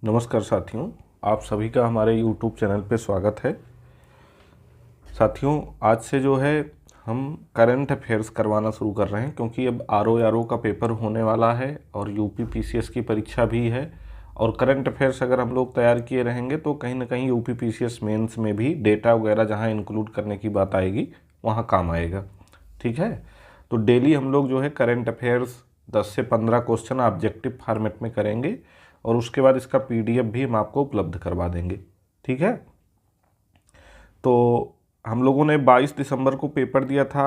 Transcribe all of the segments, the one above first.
नमस्कार साथियों, आप सभी का हमारे YouTube चैनल पे स्वागत है। साथियों, आज से जो है हम करंट अफेयर्स करवाना शुरू कर रहे हैं, क्योंकि अब RO का पेपर होने वाला है और यूपी PCS की परीक्षा भी है। और करंट अफेयर्स अगर हम लोग तैयार किए रहेंगे तो कहीं ना कहीं यूपी PCS मेंस में भी डेटा वगैरह जहाँ इंक्लूड करने की बात आएगी वहाँ काम आएगा। ठीक है, तो डेली हम लोग जो है करंट अफेयर्स 10 से 15 क्वेश्चन ऑब्जेक्टिव फॉर्मेट में करेंगे और उसके बाद इसका PDF भी हम आपको उपलब्ध करवा देंगे। ठीक है, तो हम लोगों ने 22 दिसंबर को पेपर दिया था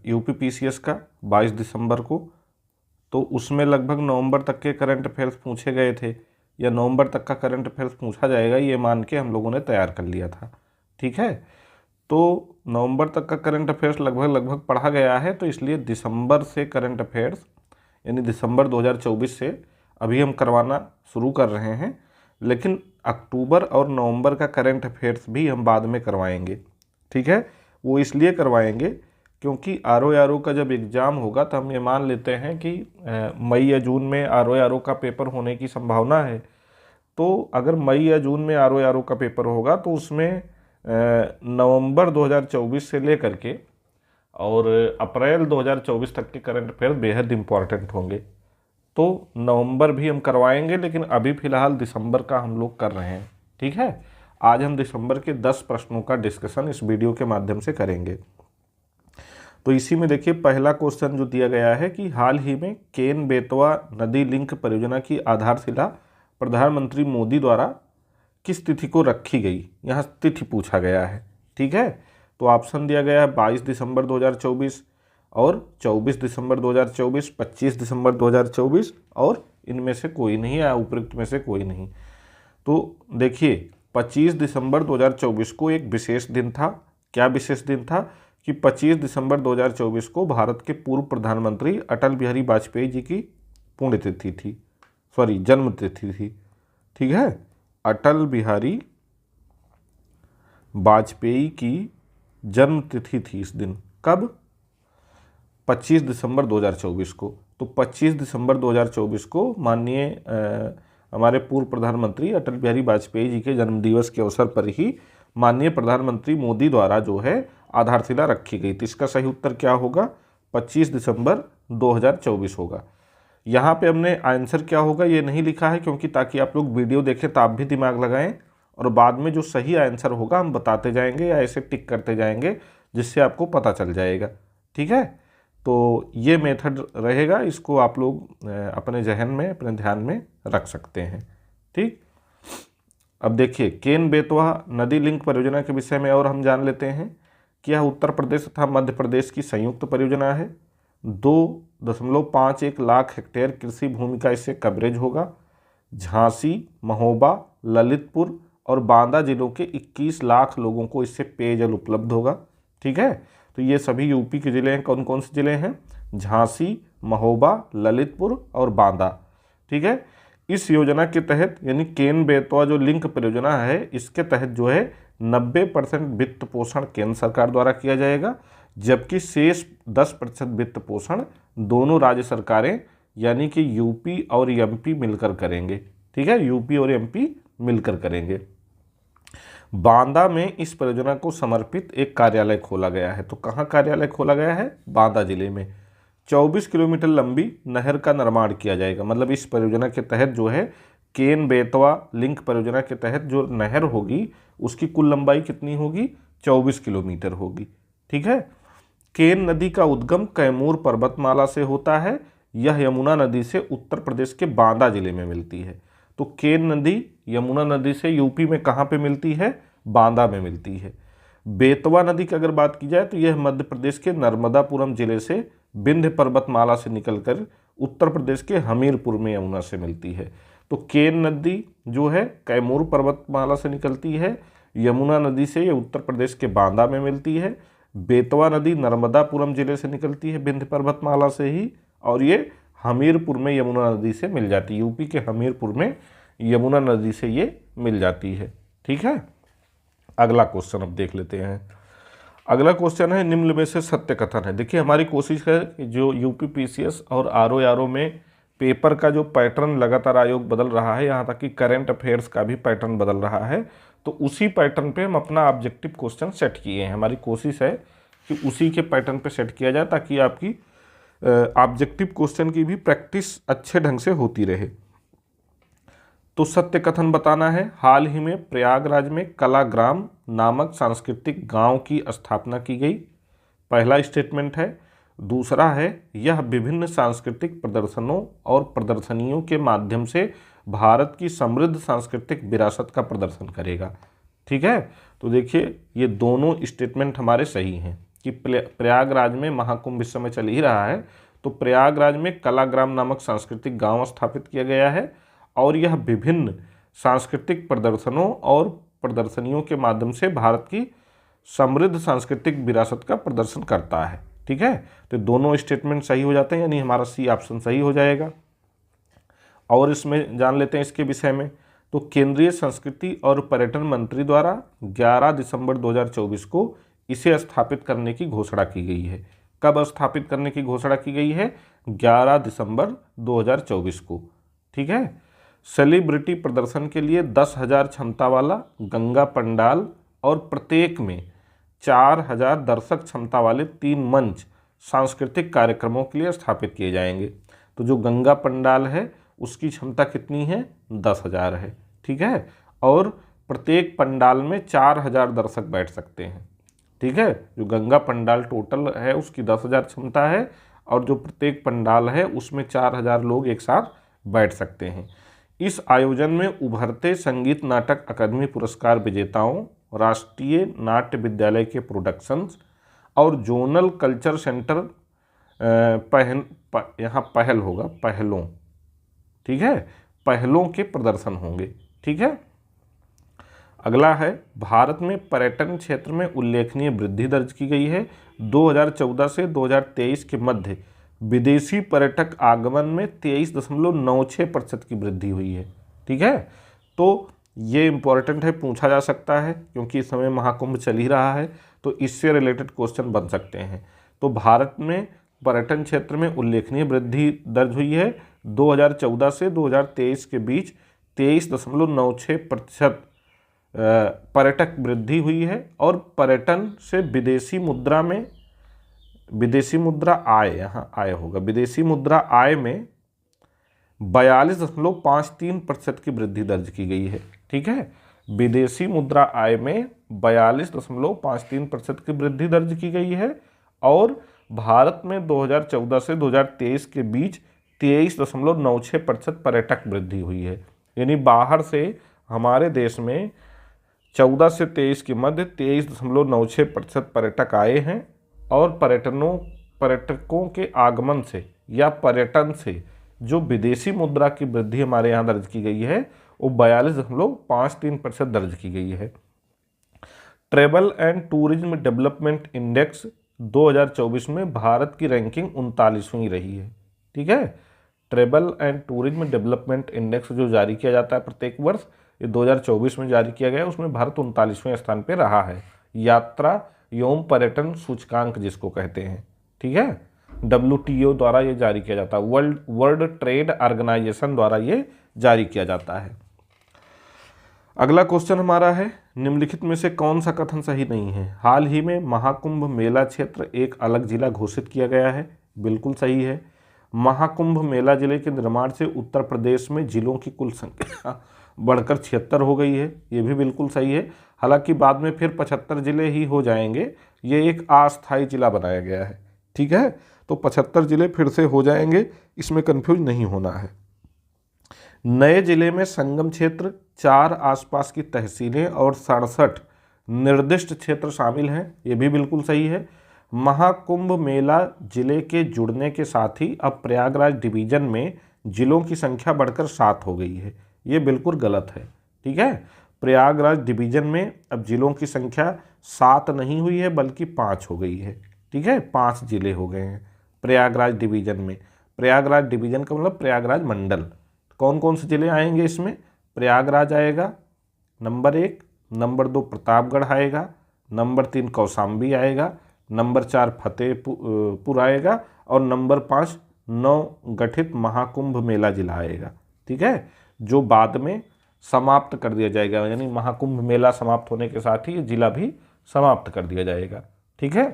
यूपी PCS का, 22 दिसंबर को। तो उसमें लगभग नवंबर तक के करंट अफेयर्स पूछे गए थे, या नवंबर तक का करंट अफेयर्स पूछा जाएगा ये मान के हम लोगों ने तैयार कर लिया था। ठीक है, तो नवंबर तक का करंट अफेयर्स लगभग पढ़ा गया है, तो इसलिए दिसंबर से करंट अफेयर्स यानी दिसंबर 2024 से अभी हम करवाना शुरू कर रहे हैं। लेकिन अक्टूबर और नवंबर का करंट अफेयर्स भी हम बाद में करवाएंगे। ठीक है, वो इसलिए करवाएंगे क्योंकि RO का जब एग्ज़ाम होगा तो हम ये मान लेते हैं कि मई या जून में RO का पेपर होने की संभावना है। तो अगर मई या जून में RO का पेपर होगा तो उसमें नवंबर 2024 से लेकर के और अप्रैल 2024 तक के करंट अफेयर्स बेहद इम्पॉर्टेंट होंगे। तो नवंबर भी हम करवाएंगे, लेकिन अभी फ़िलहाल दिसंबर का हम लोग कर रहे हैं। ठीक है, आज हम दिसंबर के 10 प्रश्नों का डिस्कशन इस वीडियो के माध्यम से करेंगे। तो इसी में देखिए, पहला क्वेश्चन जो दिया गया है कि हाल ही में केन बेतवा नदी लिंक परियोजना की आधारशिला प्रधानमंत्री मोदी द्वारा किस तिथि को रखी गई। यहाँ तिथि पूछा गया है। ठीक है, तो ऑप्शन दिया गया है 22 दिसंबर 2024 और 24 दिसंबर 2024, 25 दिसंबर 2024 और इनमें से कोई नहीं है, उपरोक्त में से कोई नहीं। तो देखिए, 25 दिसंबर 2024 को एक विशेष दिन था। क्या विशेष दिन था कि 25 दिसंबर 2024 को भारत के पूर्व प्रधानमंत्री अटल बिहारी वाजपेयी जी की पुण्यतिथि थी, सॉरी जन्म तिथि थी। ठीक है, अटल बिहारी वाजपेयी की जन्म तिथि थी इस दिन। कब? 25 दिसंबर 2024 को। तो 25 दिसंबर 2024 को माननीय हमारे पूर्व प्रधानमंत्री अटल बिहारी वाजपेयी जी के जन्मदिवस के अवसर पर ही माननीय प्रधानमंत्री मोदी द्वारा जो है आधारशिला रखी गई। तो इसका सही उत्तर क्या होगा? 25 दिसंबर 2024 होगा। यहाँ पे हमने आंसर क्या होगा ये नहीं लिखा है, क्योंकि ताकि आप लोग वीडियो देखें तो आप भी दिमाग लगाएं और बाद में जो सही आंसर होगा हम बताते जाएंगे या ऐसे टिक करते जाएंगे, जिससे आपको पता चल जाएगा। ठीक है, तो ये मेथड रहेगा, इसको आप लोग अपने जहन में, अपने ध्यान में रख सकते हैं। ठीक, अब देखिए, केन बेतवा नदी लिंक परियोजना के विषय में और हम जान लेते हैं कि यह उत्तर प्रदेश तथा मध्य प्रदेश की संयुक्त परियोजना है। 2.51 लाख हेक्टेयर कृषि भूमि का इससे कवरेज होगा। झांसी, महोबा, ललितपुर और बांदा जिलों के 21 लाख लोगों को इससे पेयजल उपलब्ध होगा। ठीक है, तो ये सभी यूपी के ज़िले हैं। कौन कौन से ज़िले हैं? झांसी, महोबा, ललितपुर और बांदा। ठीक है, इस योजना के तहत यानी केन बेतवा जो लिंक परियोजना है, इसके तहत जो है 90% वित्त पोषण केंद्र सरकार द्वारा किया जाएगा, जबकि शेष 10% वित्त पोषण दोनों राज्य सरकारें यानी कि यूपी और MP मिलकर करेंगे। ठीक है, यूपी और MP मिलकर करेंगे। बांदा में इस परियोजना को समर्पित एक कार्यालय खोला गया है। तो कहाँ कार्यालय खोला गया है? बांदा जिले में। 24 किलोमीटर लंबी नहर का निर्माण किया जाएगा। मतलब इस परियोजना के तहत जो है केन बेतवा लिंक परियोजना के तहत जो नहर होगी उसकी कुल लंबाई कितनी होगी? 24 किलोमीटर होगी। ठीक है, केन नदी का उद्गम कैमूर पर्वतमाला से होता है। यह यमुना नदी से उत्तर प्रदेश के बांदा जिले में मिलती है। तो केन नदी यमुना नदी से यूपी में कहाँ पे मिलती है? बांदा में मिलती है। बेतवा नदी की अगर बात की जाए तो यह मध्य प्रदेश के नर्मदापुरम जिले से विंध्य पर्वतमाला से निकलकर उत्तर प्रदेश के हमीरपुर में यमुना से मिलती है। तो केन नदी जो है कैमूर पर्वतमाला से निकलती है, यमुना नदी से ये उत्तर प्रदेश के बांदा में मिलती है। बेतवा नदी नर्मदापुरम जिले से निकलती है विंध्य पर्वतमाला से ही, और ये हमीरपुर में यमुना नदी से मिल जाती है। यूपी के हमीरपुर में यमुना नदी से ये मिल जाती है। ठीक है, अगला क्वेश्चन अब देख लेते हैं। अगला क्वेश्चन है निम्न में से सत्य कथन है। देखिए, हमारी कोशिश है कि जो यूपी PCS और RO में पेपर का जो पैटर्न लगातार आयोग बदल रहा है, यहाँ तक कि करंट अफेयर्स का भी पैटर्न बदल रहा है, तो उसी पैटर्न पे हम अपना ऑब्जेक्टिव क्वेश्चन सेट किए हैं। हमारी कोशिश है कि उसी के पैटर्न पे सेट किया जाए ताकि आपकी ऑब्जेक्टिव क्वेश्चन की भी प्रैक्टिस अच्छे ढंग से होती रहे। तो सत्य कथन बताना है। हाल ही में प्रयागराज में कलाग्राम नामक सांस्कृतिक गांव की स्थापना की गई, पहला स्टेटमेंट है। दूसरा है, यह विभिन्न सांस्कृतिक प्रदर्शनों और प्रदर्शनियों के माध्यम से भारत की समृद्ध सांस्कृतिक विरासत का प्रदर्शन करेगा। ठीक है, तो देखिए ये दोनों स्टेटमेंट हमारे सही हैं कि प्रयागराज में महाकुंभ इस समय चल ही रहा है, तो प्रयागराज में कलाग्राम नामक सांस्कृतिक गांव स्थापित किया गया है और यह विभिन्न सांस्कृतिक प्रदर्शनों और प्रदर्शनियों के माध्यम से भारत की समृद्ध सांस्कृतिक विरासत का प्रदर्शन करता है। ठीक है, तो दोनों स्टेटमेंट सही हो जाते हैं, यानी हमारा सी ऑप्शन सही हो जाएगा। और इसमें जान लेते हैं इसके विषय में। तो केंद्रीय संस्कृति और पर्यटन मंत्री द्वारा 11 दिसंबर 2024 को इसे स्थापित करने की घोषणा की गई है। कब स्थापित करने की घोषणा की गई है? 11 दिसंबर 2024 को। ठीक है, सेलिब्रिटी प्रदर्शन के लिए 10,000 क्षमता वाला गंगा पंडाल और प्रत्येक में 4,000 दर्शक क्षमता वाले 3 मंच सांस्कृतिक कार्यक्रमों के लिए स्थापित किए जाएंगे। तो जो गंगा पंडाल है उसकी क्षमता कितनी है? 10,000 है। ठीक है, और प्रत्येक पंडाल में 4,000 दर्शक बैठ सकते हैं। ठीक है, जो गंगा पंडाल टोटल है उसकी 10,000 क्षमता है और जो प्रत्येक पंडाल है उसमें 4,000 लोग एक साथ बैठ सकते हैं। इस आयोजन में उभरते संगीत नाटक अकादमी पुरस्कार विजेताओं, राष्ट्रीय नाट्य विद्यालय के प्रोडक्शंस और जोनल कल्चर सेंटर यहाँ पहल होगा, पहलों। ठीक है, पहलों के प्रदर्शन होंगे। ठीक है, अगला है, भारत में पर्यटन क्षेत्र में उल्लेखनीय वृद्धि दर्ज की गई है। 2014 से 2023 के मध्य विदेशी पर्यटक आगमन में 23.96% की वृद्धि हुई है। ठीक है, तो ये इम्पॉर्टेंट है, पूछा जा सकता है क्योंकि इस समय महाकुंभ चल ही रहा है, तो इससे रिलेटेड क्वेश्चन बन सकते हैं। तो भारत में पर्यटन क्षेत्र में उल्लेखनीय वृद्धि दर्ज हुई है। 2014 से 2023 के बीच 23.96% पर्यटक वृद्धि हुई है और पर्यटन से विदेशी मुद्रा आय, यहाँ आय होगा, विदेशी मुद्रा आय में 42.53% की वृद्धि दर्ज की गई है। ठीक है, विदेशी मुद्रा आय में 42.53% की वृद्धि दर्ज की गई है और भारत में 2014 से 2023 के बीच 23.96% पर्यटक वृद्धि हुई है। यानी बाहर से हमारे देश में 14 से 23 के मध्य 23.96% पर्यटक आए हैं और पर्यटकों के आगमन से या पर्यटन से जो विदेशी मुद्रा की वृद्धि हमारे यहाँ दर्ज की गई है वो 42.53% दर्ज की गई है। Travel and tourism development index 2024 में भारत की रैंकिंग 39वीं रही है। ठीक है, travel and tourism development index जो जारी किया जाता है प्रत्येक वर्ष, ये 2024 में जारी किया गया, उसमें भारत 39वें स्थान पे रहा है। यात्रा एवं पर्यटन सूचकांक जिसको कहते हैं। ठीक है, WTO द्वारा ये जारी किया जाता है, वर्ल्ड ट्रेड ऑर्गेनाइजेशन द्वारा ये जारी किया जाता है। अगला क्वेश्चन हमारा है, निम्नलिखित में से कौन सा कथन सही नहीं है? हाल ही में महाकुंभ मेला क्षेत्र एक अलग जिला घोषित किया गया है। बिल्कुल सही है। महाकुंभ मेला जिले के निर्माण से उत्तर प्रदेश में जिलों की कुल संख्या बढ़कर 76 हो गई है। ये भी बिल्कुल सही है। हालांकि बाद में फिर 75 जिले ही हो जाएंगे, ये एक अस्थायी जिला बनाया गया है। ठीक है, तो 75 जिले फिर से हो जाएंगे, इसमें कंफ्यूज नहीं होना है। नए जिले में संगम क्षेत्र, 4 आसपास की तहसीलें और 67 निर्दिष्ट क्षेत्र शामिल हैं। ये भी बिल्कुल सही है। महाकुंभ मेला जिले के जुड़ने के साथ ही अब प्रयागराज डिवीजन में जिलों की संख्या बढ़कर 7 हो गई है। ये बिल्कुल गलत है। ठीक है, प्रयागराज डिवीजन में अब जिलों की संख्या 7 नहीं हुई है बल्कि 5 हो गई है। ठीक है, 5 जिले हो गए हैं प्रयागराज डिवीजन में। प्रयागराज डिवीजन का मतलब प्रयागराज मंडल। कौन कौन से जिले आएंगे इसमें? प्रयागराज आएगा नंबर 1, नंबर 2 प्रतापगढ़ आएगा, नंबर 3 कौशाम्बी आएगा, नंबर 4 फतेहपुर आएगा और नंबर 5 नवगठित महाकुंभ मेला जिला आएगा। ठीक है, जो बाद में समाप्त कर दिया जाएगा, यानी महाकुंभ मेला समाप्त होने के साथ ही ये जिला भी समाप्त कर दिया जाएगा। ठीक है।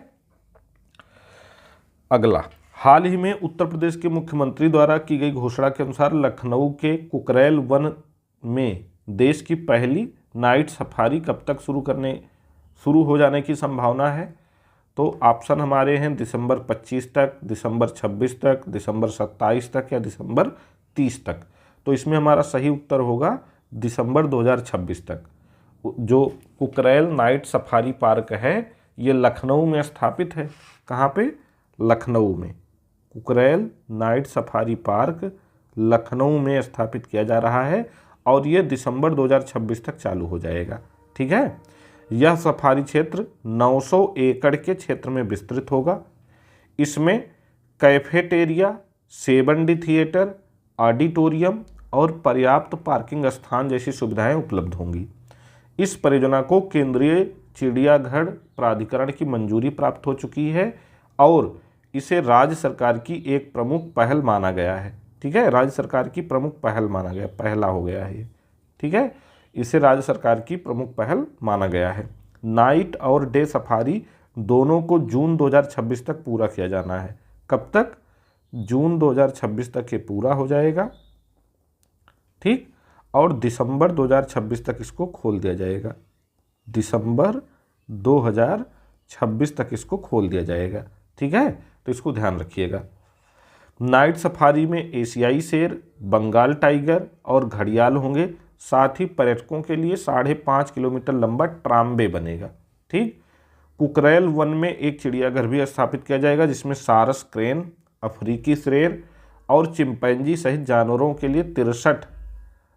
अगला, हाल ही में उत्तर प्रदेश के मुख्यमंत्री द्वारा की गई घोषणा के अनुसार लखनऊ के कुकरेल वन में देश की पहली नाइट सफारी कब तक शुरू हो जाने की संभावना है? तो ऑप्शन हमारे हैं दिसंबर 25 तक, दिसंबर 26 तक, दिसंबर 27 तक या दिसंबर 30 तक। तो इसमें हमारा सही उत्तर होगा दिसंबर 2026 तक। जो कुकरेल नाइट सफारी पार्क है ये लखनऊ में स्थापित है। कहाँ पे? लखनऊ में। Kukrail night safari park Lucknow में स्थापित किया जा रहा है और ये दिसंबर 2026 तक चालू हो जाएगा। ठीक है। यह सफारी क्षेत्र 900 एकड़ के क्षेत्र में विस्तृत होगा। इसमें कैफेटेरिया, 7D थिएटर, ऑडिटोरियम और पर्याप्त पार्किंग स्थान जैसी सुविधाएं उपलब्ध होंगी। इस परियोजना को केंद्रीय चिड़ियाघर प्राधिकरण की मंजूरी प्राप्त हो चुकी है और इसे राज्य सरकार की एक प्रमुख पहल माना गया है। ठीक है, राज्य सरकार की प्रमुख पहल माना गया, पहला हो गया है ये। ठीक है, इसे राज्य सरकार की प्रमुख पहल माना गया है। नाइट और डे सफारी दोनों को जून 2026 तक पूरा किया जाना है। कब तक? जून 2026 तक ये पूरा हो जाएगा। ठीक, और दिसंबर 2026 तक इसको खोल दिया जाएगा। दिसंबर 2026 तक इसको खोल दिया जाएगा। ठीक है, तो इसको ध्यान रखिएगा। नाइट सफारी में एशियाई शेर, बंगाल टाइगर और घड़ियाल होंगे। साथ ही पर्यटकों के लिए 5.5 किलोमीटर लंबा ट्रामवे बनेगा। ठीक, कुकरेल वन में एक चिड़ियाघर भी स्थापित किया जाएगा जिसमें सारस क्रेन, अफ्रीकी शेर और चिंपैंजी सहित जानवरों के लिए 63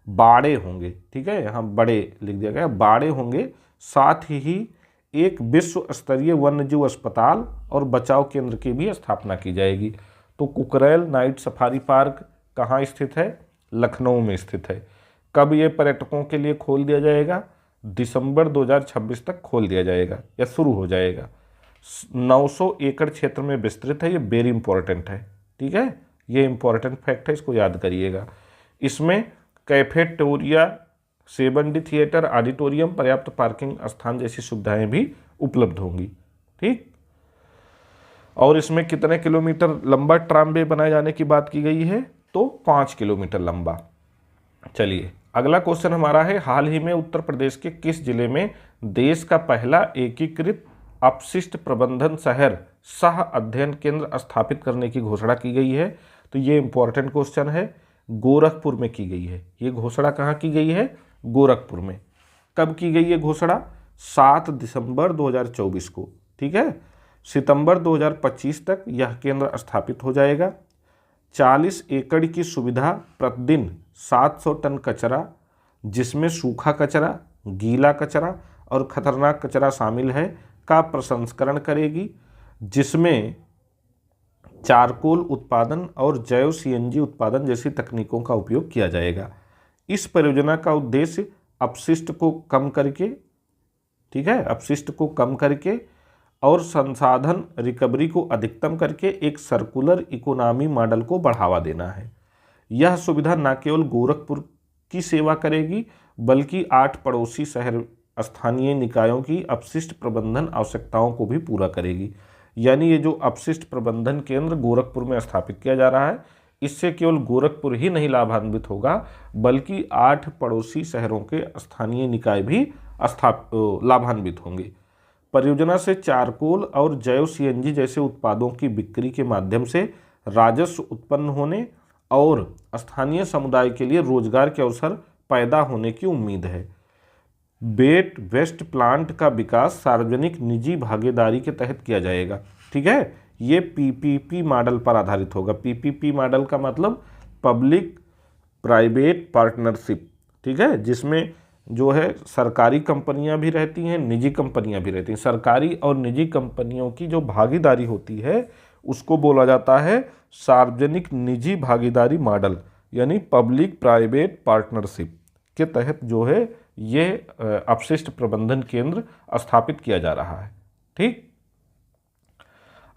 बाड़े होंगे। ठीक है, यहाँ बड़े लिख दिया गया, बाड़े होंगे। साथ ही एक विश्व स्तरीय वन्यजीव अस्पताल और बचाव केंद्र की भी स्थापना की जाएगी। तो कुकरेल नाइट सफारी पार्क कहाँ स्थित है? लखनऊ में स्थित है। कब ये पर्यटकों के लिए खोल दिया जाएगा? दिसंबर 2026 तक खोल दिया जाएगा या शुरू हो जाएगा। 900 एकड़ क्षेत्र में विस्तृत है। ये वेरी इंपॉर्टेंट है। ठीक है, ये इंपॉर्टेंट फैक्ट है, इसको याद करिएगा। इसमें कैफेटेरिया, 7D थिएटर, ऑडिटोरियम, पर्याप्त पार्किंग स्थान जैसी सुविधाएं भी उपलब्ध होंगी। ठीक, और इसमें कितने किलोमीटर लंबा ट्रामवे बनाए जाने की बात की गई है? तो 5 किलोमीटर लंबा। चलिए, अगला क्वेश्चन हमारा है, हाल ही में उत्तर प्रदेश के किस जिले में देश का पहला एकीकृत अपशिष्ट प्रबंधन शहर सह अध्ययन केंद्र स्थापित करने की घोषणा की गई है? तो ये इंपॉर्टेंट क्वेश्चन है। गोरखपुर में की गई है। ये घोषणा कहाँ की गई है? गोरखपुर में। कब की गई है घोषणा? 7 दिसंबर 2024 को। ठीक है, सितंबर 2025 तक यह केंद्र स्थापित हो जाएगा। 40 एकड़ की सुविधा प्रतिदिन 700 टन कचरा, जिसमें सूखा कचरा, गीला कचरा और खतरनाक कचरा शामिल है, का प्रसंस्करण करेगी, जिसमें चारकोल उत्पादन और जैव CNG उत्पादन जैसी तकनीकों का उपयोग किया जाएगा। इस परियोजना का उद्देश्य अपशिष्ट को कम करके, ठीक है, अपशिष्ट को कम करके और संसाधन रिकवरी को अधिकतम करके एक सर्कुलर इकोनॉमी मॉडल को बढ़ावा देना है। यह सुविधा न केवल गोरखपुर की सेवा करेगी बल्कि 8 पड़ोसी शहर स्थानीय निकायों की अपशिष्ट प्रबंधन आवश्यकताओं को भी पूरा करेगी। यानी ये जो अपशिष्ट प्रबंधन केंद्र गोरखपुर में स्थापित किया जा रहा है, इससे केवल गोरखपुर ही नहीं लाभान्वित होगा बल्कि 8 पड़ोसी शहरों के स्थानीय निकाय भी लाभान्वित होंगे। परियोजना से चारकोल और जैव CNG जैसे उत्पादों की बिक्री के माध्यम से राजस्व उत्पन्न होने और स्थानीय समुदाय के लिए रोजगार के अवसर पैदा होने की उम्मीद है। वेट वेस्ट प्लांट का विकास सार्वजनिक निजी भागीदारी के तहत किया जाएगा। ठीक है, ये PPP मॉडल पर आधारित होगा। PPP मॉडल का मतलब पब्लिक प्राइवेट पार्टनरशिप। ठीक है, जिसमें जो है सरकारी कंपनियां भी रहती हैं, निजी कंपनियां भी रहती हैं। सरकारी और निजी कंपनियों की जो भागीदारी होती है उसको बोला जाता है सार्वजनिक निजी भागीदारी मॉडल, यानी पब्लिक प्राइवेट पार्टनरशिप के तहत जो है ये अपशिष्ट प्रबंधन केंद्र स्थापित किया जा रहा है। ठीक,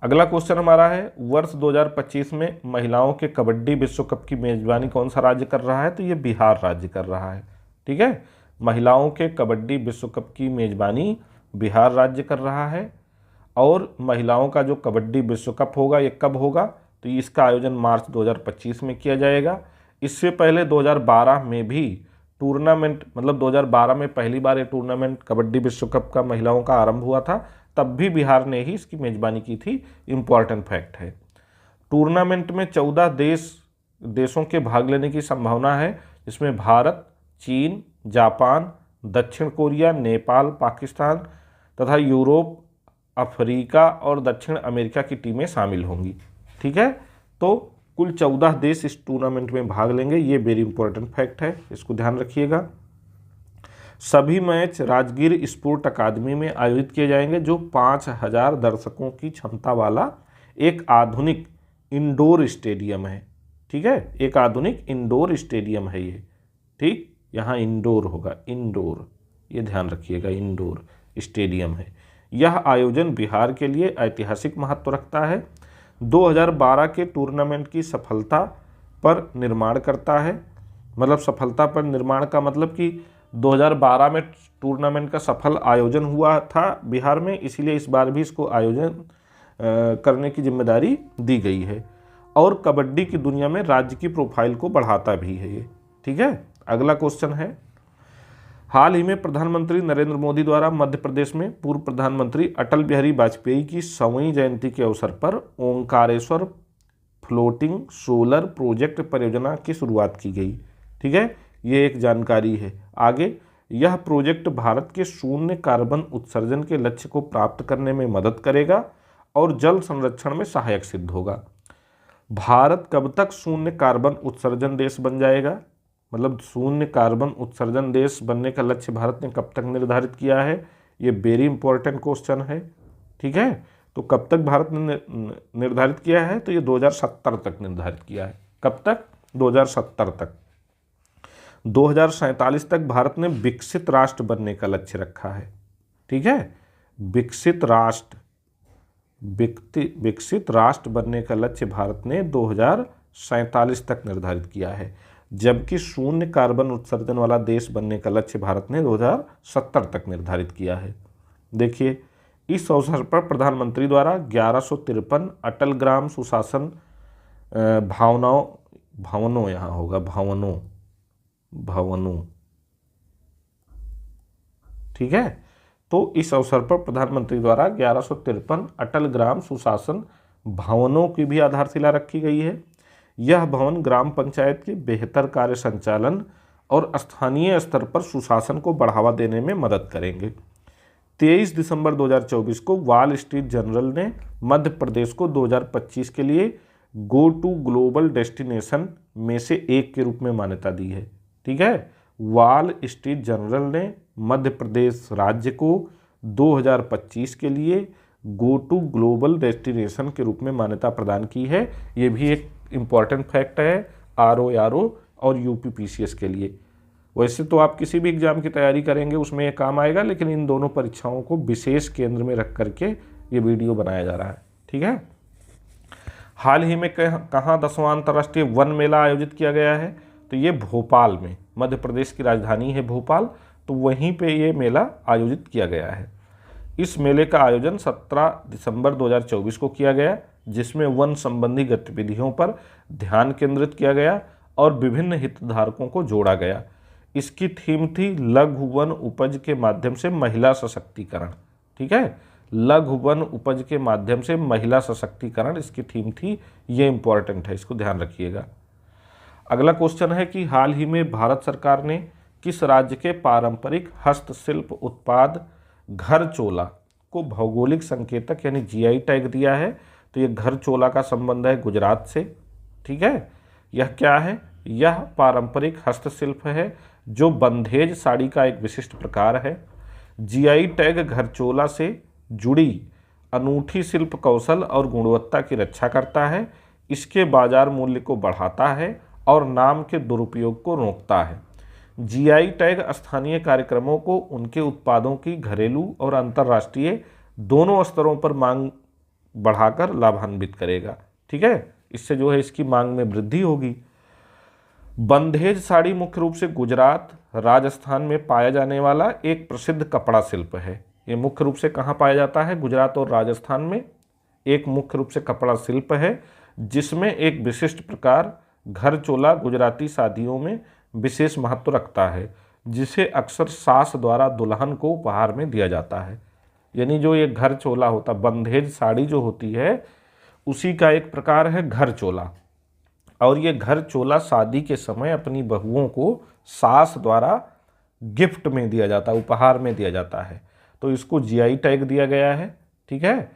अगला क्वेश्चन हमारा है, वर्ष 2025 में महिलाओं के कबड्डी विश्व कप की मेजबानी कौन सा राज्य कर रहा है? तो ये बिहार राज्य कर रहा है। ठीक है, महिलाओं के कबड्डी विश्व कप की मेजबानी बिहार राज्य कर रहा है। और महिलाओं का जो कबड्डी विश्व कप होगा ये कब होगा? तो इसका आयोजन मार्च 2025 में किया जाएगा। इससे पहले 2012 में भी टूर्नामेंट, मतलब 2012 में पहली बार ये टूर्नामेंट कबड्डी विश्व कप का महिलाओं का आरंभ हुआ था, तब भी बिहार ने ही इसकी मेजबानी की थी। इम्पॉर्टेंट फैक्ट है। टूर्नामेंट में 14 देशों के भाग लेने की संभावना है, जिसमें भारत, चीन, जापान, दक्षिण कोरिया, नेपाल, पाकिस्तान तथा यूरोप, अफ्रीका और दक्षिण अमेरिका की टीमें शामिल होंगी। ठीक है, तो कुल 14 देश इस टूर्नामेंट में भाग लेंगे। ये वेरी इंपॉर्टेंट फैक्ट है, इसको ध्यान रखिएगा। सभी मैच राजगीर स्पोर्ट अकादमी में आयोजित किए जाएंगे, जो 5000 दर्शकों की क्षमता वाला एक आधुनिक इंडोर स्टेडियम है। ठीक है, एक आधुनिक इंडोर स्टेडियम है ये। ठीक, यहाँ इंडोर होगा, इंडोर, ये ध्यान रखिएगा, इंडोर स्टेडियम है। यह आयोजन बिहार के लिए ऐतिहासिक महत्व रखता है। 2012 के टूर्नामेंट की सफलता पर निर्माण करता है। मतलब सफलता पर निर्माण का मतलब कि 2012 में टूर्नामेंट का सफल आयोजन हुआ था बिहार में, इसीलिए इस बार भी इसको आयोजन करने की जिम्मेदारी दी गई है। और कबड्डी की दुनिया में राज्य की प्रोफाइल को बढ़ाता भी है ये। ठीक है, अगला क्वेश्चन है, हाल ही में प्रधानमंत्री नरेंद्र मोदी द्वारा मध्य प्रदेश में पूर्व प्रधानमंत्री अटल बिहारी वाजपेयी की 100वीं जयंती के अवसर पर ओंकारेश्वर फ्लोटिंग सोलर प्रोजेक्ट परियोजना की शुरुआत की गई। ठीक है, ये एक जानकारी है। आगे, यह प्रोजेक्ट भारत के शून्य कार्बन उत्सर्जन के लक्ष्य को प्राप्त करने में मदद करेगा और जल संरक्षण में सहायक सिद्ध होगा। भारत कब तक शून्य कार्बन उत्सर्जन देश बन जाएगा? मतलब शून्य कार्बन उत्सर्जन देश बनने का लक्ष्य भारत ने कब तक निर्धारित किया है? ये वेरी इंपॉर्टेंट क्वेश्चन है। ठीक है, तो कब तक भारत ने निर्धारित किया है? तो ये 2070 तक निर्धारित किया है। कब तक? 2070 तक। 2047 तक भारत ने विकसित राष्ट्र बनने का लक्ष्य रखा है। ठीक है, विकसित राष्ट्र बनने का लक्ष्य भारत ने 2047 तक निर्धारित किया है, जबकि शून्य कार्बन उत्सर्जन वाला देश बनने का लक्ष्य भारत ने 2070 तक निर्धारित किया है। देखिए, इस अवसर पर प्रधानमंत्री द्वारा 1153 अटल ग्राम सुशासन भवनों यहाँ होगा, भवनों। ठीक है, तो इस अवसर पर प्रधानमंत्री द्वारा 1153 अटल ग्राम सुशासन भवनों की भी आधारशिला रखी गई है। यह भवन ग्राम पंचायत के बेहतर कार्य संचालन और स्थानीय स्तर पर सुशासन को बढ़ावा देने में मदद करेंगे। 23 दिसंबर 2024 को वॉल स्ट्रीट जर्नल ने मध्य प्रदेश को 2025 के लिए गो टू ग्लोबल डेस्टिनेशन में से एक के रूप में मान्यता दी है। ठीक है, वॉल स्ट्रीट जर्नल ने मध्य प्रदेश राज्य को 2025 के लिए गो टू ग्लोबल डेस्टिनेशन के रूप में मान्यता प्रदान की है। ये भी एक इम्पॉर्टेंट फैक्ट है RO और UPPCS के लिए। वैसे तो आप किसी भी एग्जाम की तैयारी करेंगे उसमें ये काम आएगा, लेकिन इन दोनों परीक्षाओं को विशेष केंद्र में रख करके ये वीडियो बनाया जा रहा है। ठीक है, हाल ही में कहाँ 10वां अंतर्राष्ट्रीय वन मेला आयोजित किया गया है? तो ये भोपाल में, मध्य प्रदेश की राजधानी है भोपाल, तो वहीं पे ये मेला आयोजित किया गया है। इस मेले का आयोजन 17 दिसंबर 2024 को किया गया, जिसमें वन संबंधी गतिविधियों पर ध्यान केंद्रित किया गया और विभिन्न हितधारकों को जोड़ा गया। इसकी थीम थी लघु वन उपज के माध्यम से महिला सशक्तिकरण। ठीक है, लघु वन उपज के माध्यम से महिला सशक्तिकरण इसकी थीम थी। ये इंपॉर्टेंट है, इसको ध्यान रखिएगा। अगला क्वेश्चन है कि हाल ही में भारत सरकार ने किस राज्य के पारंपरिक हस्तशिल्प उत्पाद घर चोला को भौगोलिक संकेतक यानी GI टैग दिया है? तो ये घर चोला का संबंध है गुजरात से। ठीक है, यह क्या है? यह पारंपरिक हस्तशिल्प है जो बंधेज साड़ी का एक विशिष्ट प्रकार है। GI टैग घर चोला से जुड़ी अनूठी शिल्प कौशल और गुणवत्ता की रक्षा करता है, इसके बाजार मूल्य को बढ़ाता है और नाम के दुरुपयोग को रोकता है। GI टैग स्थानीय कार्यक्रमों को उनके उत्पादों की घरेलू और अंतर्राष्ट्रीय दोनों स्तरों पर मांग बढ़ाकर लाभान्वित करेगा। ठीक है, इससे जो है इसकी मांग में वृद्धि होगी। बंधेज साड़ी मुख्य रूप से गुजरात, राजस्थान में पाया जाने वाला एक प्रसिद्ध कपड़ा शिल्प है। ये मुख्य रूप से कहाँ पाया जाता है? गुजरात और राजस्थान में एक मुख्य रूप से कपड़ा शिल्प है, जिसमें एक विशिष्ट प्रकार घर चोला गुजराती शादियों में विशेष महत्व रखता है, जिसे अक्सर सास द्वारा दुल्हन को उपहार में दिया जाता है। यानी जो ये घर चोला होता, बंधेज साड़ी जो होती है, उसी का एक प्रकार है घर चोला। और ये घर चोला शादी के समय अपनी बहुओं को सास द्वारा गिफ्ट में दिया जाता है, उपहार में दिया जाता है। तो इसको जीआई टैग दिया गया है। ठीक है,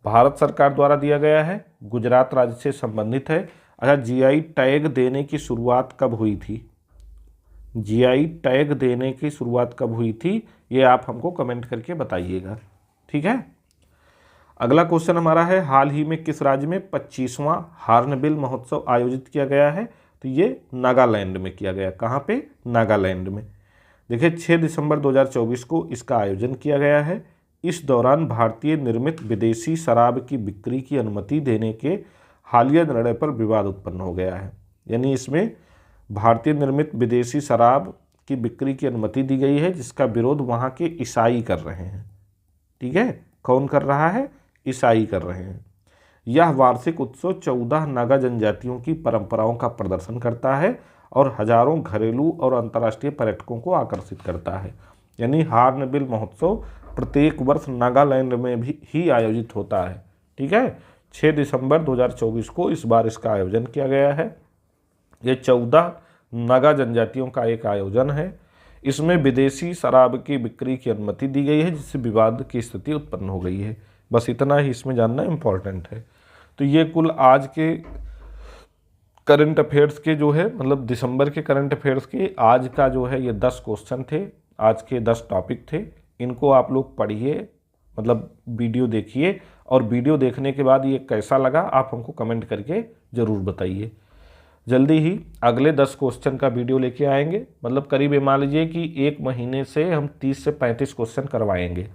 भारत सरकार द्वारा दिया गया है, गुजरात राज्य से संबंधित है। अच्छा, जीआई टैग देने की शुरुआत कब हुई थी? जीआई टैग देने की शुरुआत कब हुई थी, ये आप हमको कमेंट करके बताइएगा। ठीक है, अगला क्वेश्चन हमारा है, हाल ही में किस राज्य में 25वां हार्नबिल महोत्सव आयोजित किया गया है? तो ये नागालैंड में किया गया। कहाँ पे? नागालैंड में। देखिए 6 दिसंबर 2024 को इसका आयोजन किया गया है। इस दौरान भारतीय निर्मित विदेशी शराब की बिक्री की अनुमति देने के हालिया निर्णय पर विवाद उत्पन्न हो गया है। यानी इसमें भारतीय निर्मित विदेशी शराब की बिक्री की अनुमति दी गई है, जिसका विरोध वहाँ के ईसाई कर रहे हैं। ठीक है, कौन कर रहा है? ईसाई कर रहे हैं। यह वार्षिक उत्सव 14 नागा जनजातियों की परंपराओं का प्रदर्शन करता है और हजारों घरेलू और अंतर्राष्ट्रीय पर्यटकों को आकर्षित करता है। यानी हार्नबिल महोत्सव प्रत्येक वर्ष नागालैंड में भी ही आयोजित होता है। ठीक है, 6 दिसंबर 2024 को इस बार इसका आयोजन किया गया है। ये 14 नागा जनजातियों का एक आयोजन है। इसमें विदेशी शराब की बिक्री की अनुमति दी गई है, जिससे विवाद की स्थिति उत्पन्न हो गई है। बस इतना ही इसमें जानना इम्पॉर्टेंट है। तो ये कुल आज के करंट अफेयर्स के जो है, मतलब दिसंबर के करंट अफेयर्स के आज का जो है ये 10 क्वेश्चन थे, आज के 10 टॉपिक थे। इनको आप लोग पढ़िए, मतलब वीडियो देखिए, और वीडियो देखने के बाद ये कैसा लगा आप हमको कमेंट करके ज़रूर बताइए। जल्दी ही अगले 10 क्वेश्चन का वीडियो लेके आएंगे। मतलब करीब मान लीजिए कि एक महीने से हम 30 से 35 क्वेश्चन करवाएंगे।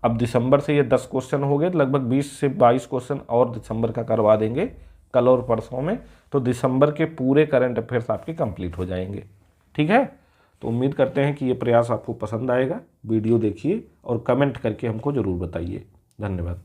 अब दिसंबर से ये 10 क्वेश्चन हो गए, लगभग 20 से 22 क्वेश्चन और दिसंबर का करवा देंगे कल और परसों में। तो दिसंबर के पूरे करंट अफेयर्स आपके कंप्लीट हो जाएंगे। ठीक है, तो उम्मीद करते हैं कि ये प्रयास आपको पसंद आएगा। वीडियो देखिए और कमेंट करके हमको ज़रूर बताइए। धन्यवाद।